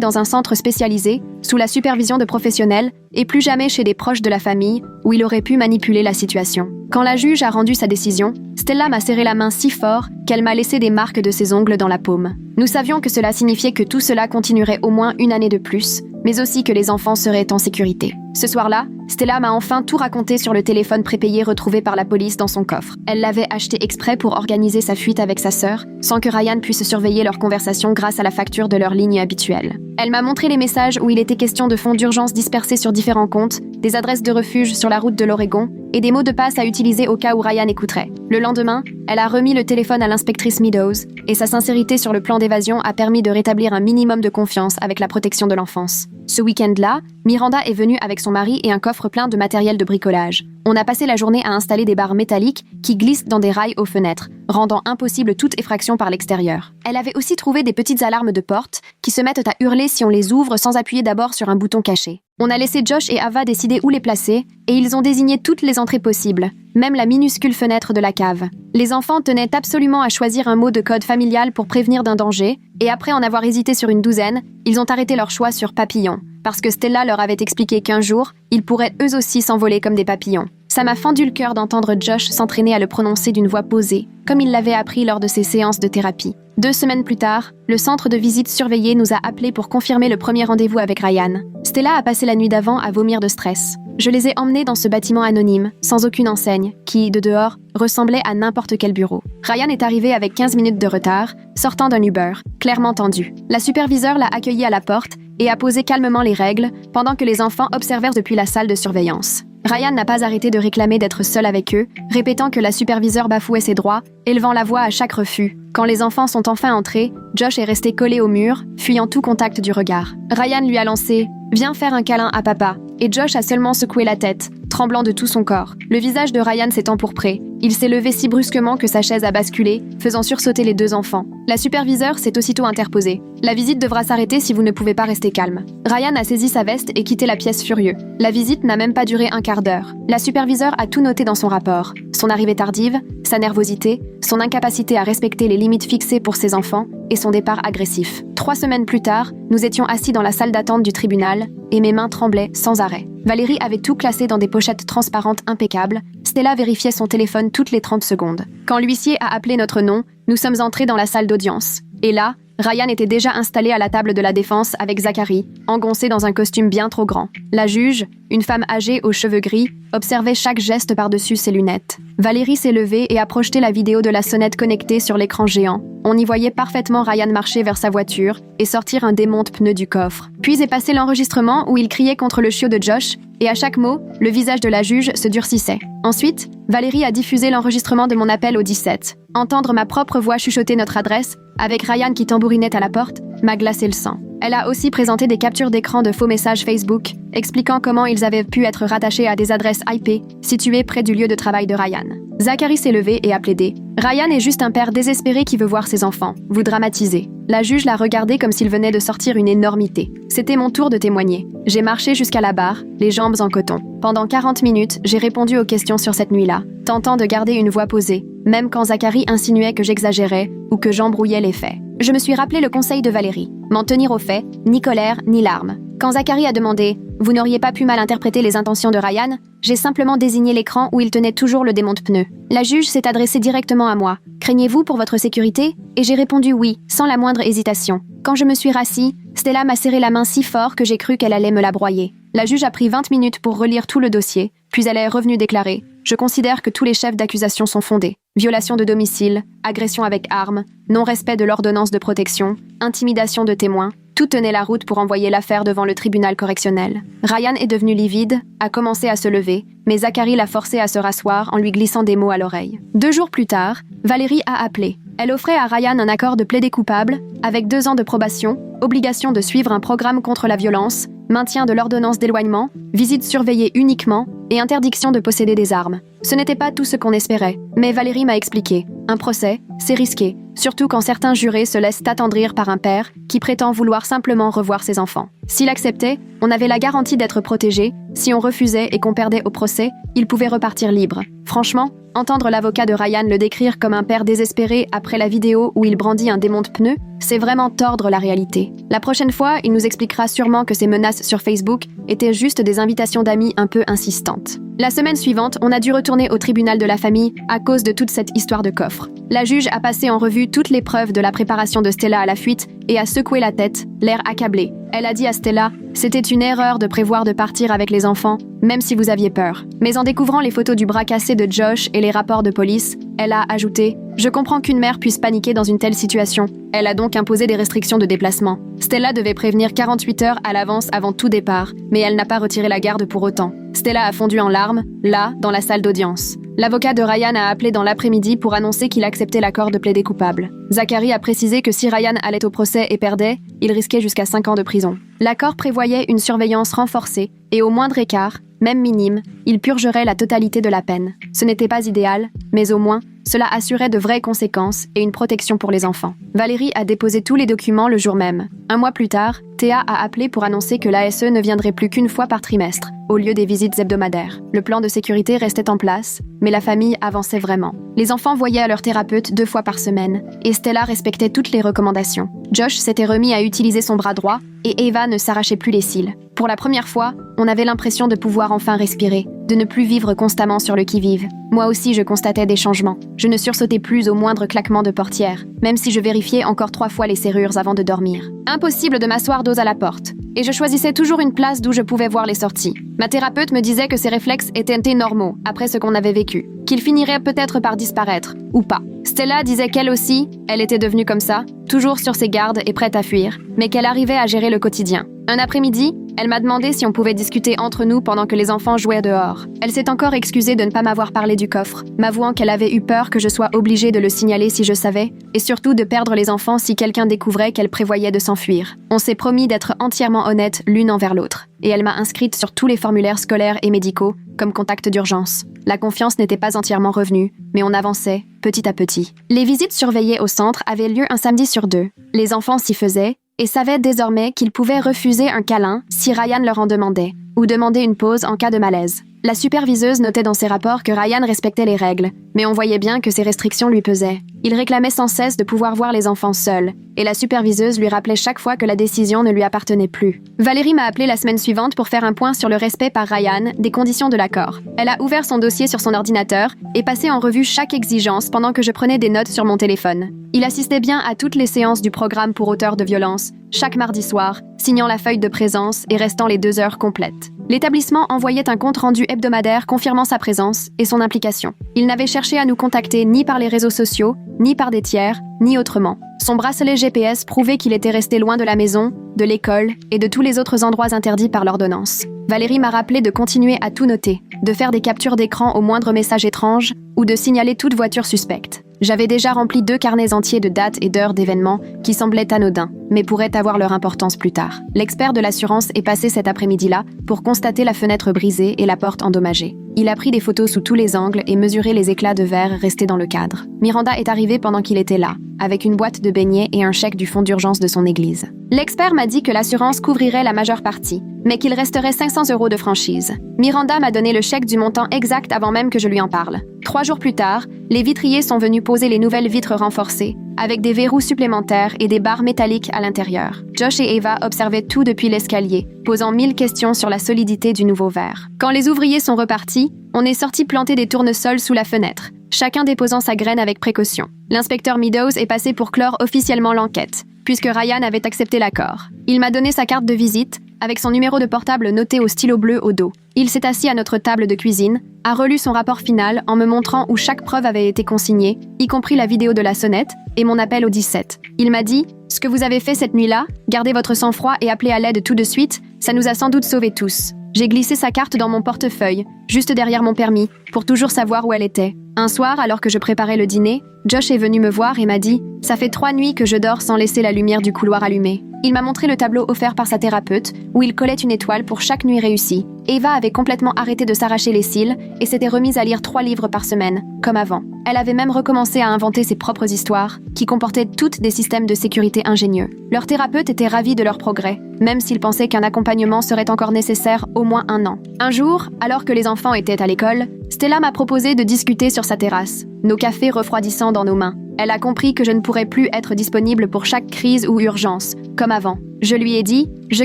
dans un centre spécialisé, sous la supervision de professionnels, et plus jamais chez des proches de la famille, où il aurait pu manipuler la situation. Quand la juge a rendu sa décision, Stella m'a serré la main si fort qu'elle m'a laissé des marques de ses ongles dans la paume. Nous savions que cela signifiait que tout cela continuerait au moins 1 année de plus, mais aussi que les enfants seraient en sécurité. Ce soir-là, Stella m'a enfin tout raconté sur le téléphone prépayé retrouvé par la police dans son coffre. Elle l'avait acheté exprès pour organiser sa fuite avec sa sœur, sans que Ryan puisse surveiller leur conversation grâce à la facture de leur ligne habituelle. Elle m'a montré les messages où il était question de fonds d'urgence dispersés sur différents comptes, des adresses de refuge sur la route de l'Oregon et des mots de passe à utiliser au cas où Ryan écouterait. Le lendemain, elle a remis le téléphone à l'inspectrice Meadows et sa sincérité sur le plan d'évasion a permis de rétablir un minimum de confiance avec la protection de l'enfance. Ce week-end-là, Miranda est venue avec son mari et un coffre plein de matériel de bricolage. On a passé la journée à installer des barres métalliques qui glissent dans des rails aux fenêtres, rendant impossible toute effraction par l'extérieur. Elle avait aussi trouvé des petites alarmes de porte qui se mettent à hurler si on les ouvre sans appuyer d'abord sur un bouton caché. On a laissé Josh et Ava décider où les placer et ils ont désigné toutes les entrées possibles, même la minuscule fenêtre de la cave. Les enfants tenaient absolument à choisir un mot de code familial pour prévenir d'un danger et après en avoir hésité sur une douzaine, ils ont arrêté leur choix sur papillon, parce que Stella leur avait expliqué qu'un jour, ils pourraient eux aussi s'envoler comme des papillons. Ça m'a fendu le cœur d'entendre Josh s'entraîner à le prononcer d'une voix posée, comme il l'avait appris lors de ses séances de thérapie. 2 semaines plus tard, le centre de visite surveillé nous a appelés pour confirmer le premier rendez-vous avec Ryan. Stella a passé la nuit d'avant à vomir de stress. Je les ai emmenés dans ce bâtiment anonyme, sans aucune enseigne, qui, de dehors, ressemblait à n'importe quel bureau. Ryan est arrivé avec 15 minutes de retard, sortant d'un Uber, clairement tendu. La superviseure l'a accueilli à la porte et a posé calmement les règles, pendant que les enfants observèrent depuis la salle de surveillance. Ryan n'a pas arrêté de réclamer d'être seul avec eux, répétant que la superviseure bafouait ses droits, élevant la voix à chaque refus. Quand les enfants sont enfin entrés, Josh est resté collé au mur, fuyant tout contact du regard. Ryan lui a lancé « Viens faire un câlin à papa », et Josh a seulement secoué la tête, tremblant de tout son corps. Le visage de Ryan s'est empourpré. Il s'est levé si brusquement que sa chaise a basculé, faisant sursauter les 2 enfants. La superviseure s'est aussitôt interposée. La visite devra s'arrêter si vous ne pouvez pas rester calme. Ryan a saisi sa veste et quitté la pièce furieux. La visite n'a même pas duré un quart d'heure. La superviseure a tout noté dans son rapport. Son arrivée tardive, sa nervosité, son incapacité à respecter les limites fixées pour ses enfants et son départ agressif. 3 semaines plus tard, nous étions assis dans la salle d'attente du tribunal et mes mains tremblaient sans arrêt. Valérie avait tout classé dans des pochettes transparentes impeccables. Stella vérifiait son téléphone toutes les 30 secondes. Quand l'huissier a appelé notre nom, nous sommes entrés dans la salle d'audience. Et là, Ryan était déjà installé à la table de la défense avec Zachary, engoncé dans un costume bien trop grand. La juge, une femme âgée aux cheveux gris, observait chaque geste par-dessus ses lunettes. Valérie s'est levée et a projeté la vidéo de la sonnette connectée sur l'écran géant. On y voyait parfaitement Ryan marcher vers sa voiture et sortir un démonte-pneu du coffre. Puis est passé l'enregistrement où il criait contre le chiot de Josh, et à chaque mot, le visage de la juge se durcissait. Ensuite, Valérie a diffusé l'enregistrement de mon appel au 17. Entendre ma propre voix chuchoter notre adresse, avec Ryan qui tambourinait à la porte, m'a glacé le sang. Elle a aussi présenté des captures d'écran de faux messages Facebook, expliquant comment ils avaient pu être rattachés à des adresses IP situées près du lieu de travail de Ryan. Zachary s'est levé et a plaidé. Ryan est juste un père désespéré qui veut voir ses enfants. Vous dramatisez. La juge l'a regardé comme s'il venait de sortir une énormité. C'était mon tour de témoigner. J'ai marché jusqu'à la barre, les jambes en coton. Pendant 40 minutes, j'ai répondu aux questions sur cette nuit-là, tentant de garder une voix posée, même quand Zachary insinuait que j'exagérais ou que j'embrouillais les faits. Je me suis rappelé le conseil de Valérie. M'en tenir aux faits, ni colère, ni larmes. Quand Zachary a demandé « Vous n'auriez pas pu mal interpréter les intentions de Ryan ?» j'ai simplement désigné l'écran où il tenait toujours le démonte-pneu. La juge s'est adressée directement à moi. « Craignez-vous pour votre sécurité ?» Et j'ai répondu oui, sans la moindre hésitation. Quand je me suis rassis, Stella m'a serré la main si fort que j'ai cru qu'elle allait me la broyer. La juge a pris 20 minutes pour relire tout le dossier, puis elle est revenue déclarer « Je considère que tous les chefs d'accusation sont fondés. Violation de domicile, agression avec arme, non-respect de l'ordonnance de protection, intimidation de témoins, Tout tenait la route pour envoyer l'affaire devant le tribunal correctionnel. Ryan est devenu livide, a commencé à se lever, mais Zachary l'a forcé à se rasseoir en lui glissant des mots à l'oreille. 2 jours plus tard, Valérie a appelé. Elle offrait à Ryan un accord de plaidé coupable, avec 2 ans de probation, obligation de suivre un programme contre la violence, maintien de l'ordonnance d'éloignement, visite surveillée uniquement et interdiction de posséder des armes. Ce n'était pas tout ce qu'on espérait, mais Valérie m'a expliqué. Un procès, c'est risqué, surtout quand certains jurés se laissent attendrir par un père qui prétend vouloir simplement revoir ses enfants. S'il acceptait, on avait la garantie d'être protégé. Si on refusait et qu'on perdait au procès, il pouvait repartir libre. Franchement, entendre l'avocat de Ryan le décrire comme un père désespéré après la vidéo où il brandit un démon de pneus, c'est vraiment tordre la réalité. La prochaine fois, il nous expliquera sûrement que ces menaces sur Facebook étaient juste des invitations d'amis un peu insistantes. La semaine suivante, on a dû retourner au tribunal de la famille à cause de toute cette histoire de coffre. La juge a passé en revue toutes les preuves de la préparation de Stella à la fuite et a secoué la tête, l'air accablé. Elle a dit à Stella « C'était une erreur de prévoir de partir avec les enfants, même si vous aviez peur. » Mais en découvrant les photos du bras cassé de Josh et les rapports de police, elle a ajouté « Je comprends qu'une mère puisse paniquer dans une telle situation. » Elle a donc imposé des restrictions de déplacement. Stella devait prévenir 48 heures à l'avance avant tout départ, mais elle n'a pas retiré la garde pour autant. Stella a fondu en larmes, là, dans la salle d'audience. L'avocat de Ryan a appelé dans l'après-midi pour annoncer qu'il acceptait l'accord de plaider coupable. Zachary a précisé que si Ryan allait au procès et perdait, il risquait jusqu'à 5 ans de prison. L'accord prévoyait une surveillance renforcée et au moindre écart, même minime, il purgerait la totalité de la peine. Ce n'était pas idéal, mais au moins, cela assurait de vraies conséquences et une protection pour les enfants. Valérie a déposé tous les documents le jour même. 1 mois plus tard, Théa a appelé pour annoncer que l'ASE ne viendrait plus qu'1 fois par trimestre, au lieu des visites hebdomadaires. Le plan de sécurité restait en place, mais la famille avançait vraiment. Les enfants voyaient leur thérapeute 2 fois par semaine, et Stella respectait toutes les recommandations. Josh s'était remis à utiliser son bras droit, et Eva ne s'arrachait plus les cils. Pour la première fois, on avait l'impression de pouvoir enfin respirer, de ne plus vivre constamment sur le qui-vive. Moi aussi, je constatais des changements. Je ne sursautais plus au moindre claquement de portière, même si je vérifiais encore 3 fois les serrures avant de dormir. Impossible de m'asseoir dos à la porte, et je choisissais toujours une place d'où je pouvais voir les sorties. Ma thérapeute me disait que ces réflexes étaient normaux après ce qu'on avait vécu, qu'ils finiraient peut-être par disparaître, ou pas. Stella disait qu'elle aussi, elle était devenue comme ça, toujours sur ses gardes et prête à fuir, mais qu'elle arrivait à gérer le quotidien. Un après-midi, elle m'a demandé si on pouvait discuter entre nous pendant que les enfants jouaient dehors. Elle s'est encore excusée de ne pas m'avoir parlé du coffre, m'avouant qu'elle avait eu peur que je sois obligée de le signaler si je savais, et surtout de perdre les enfants si quelqu'un découvrait qu'elle prévoyait de s'enfuir. On s'est promis d'être entièrement honnêtes l'une envers l'autre, et elle m'a inscrite sur tous les formulaires scolaires et médicaux, comme contact d'urgence. La confiance n'était pas entièrement revenue, mais on avançait, petit à petit. Les visites surveillées au centre avaient lieu un samedi sur 2. Les enfants s'y faisaient, et savaient désormais qu'ils pouvaient refuser un câlin si Ryan leur en demandait, ou demander une pause en cas de malaise. La superviseuse notait dans ses rapports que Ryan respectait les règles, mais on voyait bien que ces restrictions lui pesaient. Il réclamait sans cesse de pouvoir voir les enfants seuls, et la superviseuse lui rappelait chaque fois que la décision ne lui appartenait plus. Valérie m'a appelé la semaine suivante pour faire un point sur le respect par Ryan des conditions de l'accord. Elle a ouvert son dossier sur son ordinateur et passé en revue chaque exigence pendant que je prenais des notes sur mon téléphone. Il assistait bien à toutes les séances du programme pour auteurs de violence, chaque mardi soir, signant la feuille de présence et restant les 2 heures complètes. L'établissement envoyait un compte-rendu hebdomadaire confirmant sa présence et son implication. Il n'avait cherché à nous contacter ni par les réseaux sociaux, ni par des tiers, ni autrement. Son bracelet GPS prouvait qu'il était resté loin de la maison, de l'école et de tous les autres endroits interdits par l'ordonnance. Valérie m'a rappelé de continuer à tout noter, de faire des captures d'écran au moindre message étrange ou de signaler toute voiture suspecte. J'avais déjà rempli 2 carnets entiers de dates et d'heures d'événements qui semblaient anodins, mais pourraient avoir leur importance plus tard. L'expert de l'assurance est passé cet après-midi-là pour constater la fenêtre brisée et la porte endommagée. Il a pris des photos sous tous les angles et mesuré les éclats de verre restés dans le cadre. Miranda est arrivée pendant qu'il était là, avec une boîte de beignets et un chèque du fonds d'urgence de son église. L'expert m'a dit que l'assurance couvrirait la majeure partie, mais qu'il resterait 500 € de franchise. Miranda m'a donné le chèque du montant exact avant même que je lui en parle. 3 jours plus tard, les vitriers sont venus poser les nouvelles vitres renforcées, avec des verrous supplémentaires et des barres métalliques à l'intérieur. Josh et Eva observaient tout depuis l'escalier, posant 1000 questions sur la solidité du nouveau verre. Quand les ouvriers sont repartis, on est sorti planter des tournesols sous la fenêtre, chacun déposant sa graine avec précaution. L'inspecteur Meadows est passé pour clore officiellement l'enquête, puisque Ryan avait accepté l'accord. Il m'a donné sa carte de visite, avec son numéro de portable noté au stylo bleu au dos. Il s'est assis à notre table de cuisine, a relu son rapport final en me montrant où chaque preuve avait été consignée, y compris la vidéo de la sonnette et mon appel au 17. Il m'a dit « Ce que vous avez fait cette nuit-là, gardez votre sang-froid et appelez à l'aide tout de suite, ça nous a sans doute sauvés tous. » J'ai glissé sa carte dans mon portefeuille, juste derrière mon permis, pour toujours savoir où elle était. Un soir, alors que je préparais le dîner, Josh est venu me voir et m'a dit « Ça fait 3 nuits que je dors sans laisser la lumière du couloir allumée. » Il m'a montré le tableau offert par sa thérapeute, où il collait une étoile pour chaque nuit réussie. Eva avait complètement arrêté de s'arracher les cils et s'était remise à lire 3 livres par semaine, comme avant. Elle avait même recommencé à inventer ses propres histoires, qui comportaient toutes des systèmes de sécurité ingénieux. Leur thérapeute était ravi de leur progrès, même s'il pensait qu'un accompagnement serait encore nécessaire au moins 1 an. Un jour, alors que les enfants étaient à l'école, Stella m'a proposé de discuter sur sa terrasse, nos cafés refroidissant dans nos mains. Elle a compris que je ne pourrais plus être disponible pour chaque crise ou urgence, comme avant. Je lui ai dit « Je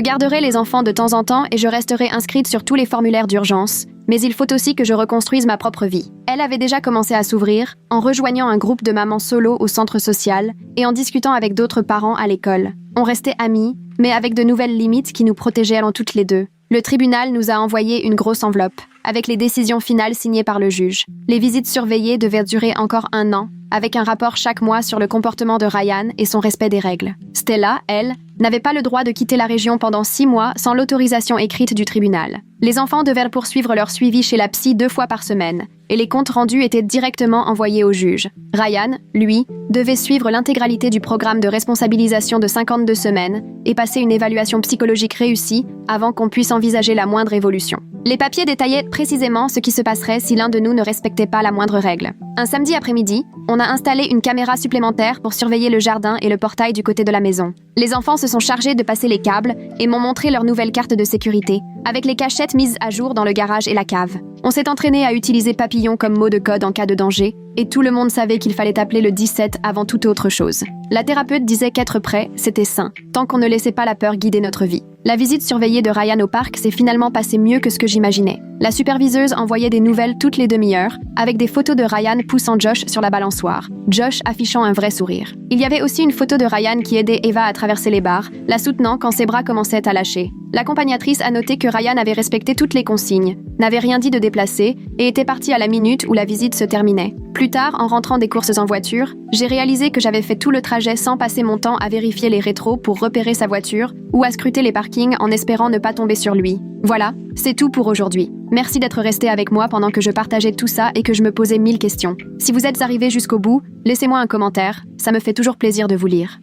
garderai les enfants de temps en temps et je resterai inscrite sur tous les formulaires d'urgence, mais il faut aussi que je reconstruise ma propre vie. » Elle avait déjà commencé à s'ouvrir, en rejoignant un groupe de mamans solo au centre social et en discutant avec d'autres parents à l'école. On restait amis, mais avec de nouvelles limites qui nous protégeaient allant toutes les deux. Le tribunal nous a envoyé une grosse enveloppe, avec les décisions finales signées par le juge. Les visites surveillées devaient durer encore 1 an, avec un rapport chaque mois sur le comportement de Ryan et son respect des règles. Stella, elle, n'avait pas le droit de quitter la région pendant 6 mois sans l'autorisation écrite du tribunal. Les enfants devaient poursuivre leur suivi chez la psy 2 fois par semaine, et les comptes rendus étaient directement envoyés au juge. Ryan, lui, devait suivre l'intégralité du programme de responsabilisation de 52 semaines et passer une évaluation psychologique réussie avant qu'on puisse envisager la moindre évolution. Les papiers détaillaient précisément ce qui se passerait si l'un de nous ne respectait pas la moindre règle. Un samedi après-midi, on a installé une caméra supplémentaire pour surveiller le jardin et le portail du côté de la maison. Les enfants se sont chargés de passer les câbles et m'ont montré leur nouvelle carte de sécurité, avec les cachettes mises à jour dans le garage et la cave. On s'est entraîné à utiliser papillon comme mot de code en cas de danger, et tout le monde savait qu'il fallait appeler le 17 avant toute autre chose. La thérapeute disait qu'être prêt, c'était sain, tant qu'on ne laissait pas la peur guider notre vie. La visite surveillée de Ryan au parc s'est finalement passée mieux que ce que j'imaginais. La superviseuse envoyait des nouvelles toutes les demi-heures, avec des photos de Ryan poussant Josh sur la balançoire, Josh affichant un vrai sourire. Il y avait aussi une photo de Ryan qui aidait Eva à traverser les barres, la soutenant quand ses bras commençaient à lâcher. L'accompagnatrice a noté que Ryan avait respecté toutes les consignes, n'avait rien dit de déplacé et était parti à la minute où la visite se terminait. Plus tard, en rentrant des courses en voiture, j'ai réalisé que j'avais fait tout le trajet sans passer mon temps à vérifier les rétros pour repérer sa voiture ou à scruter les parkings en espérant ne pas tomber sur lui. Voilà, c'est tout pour aujourd'hui. Merci d'être resté avec moi pendant que je partageais tout ça et que je me posais 1000 questions. Si vous êtes arrivé jusqu'au bout, laissez-moi un commentaire, ça me fait toujours plaisir de vous lire.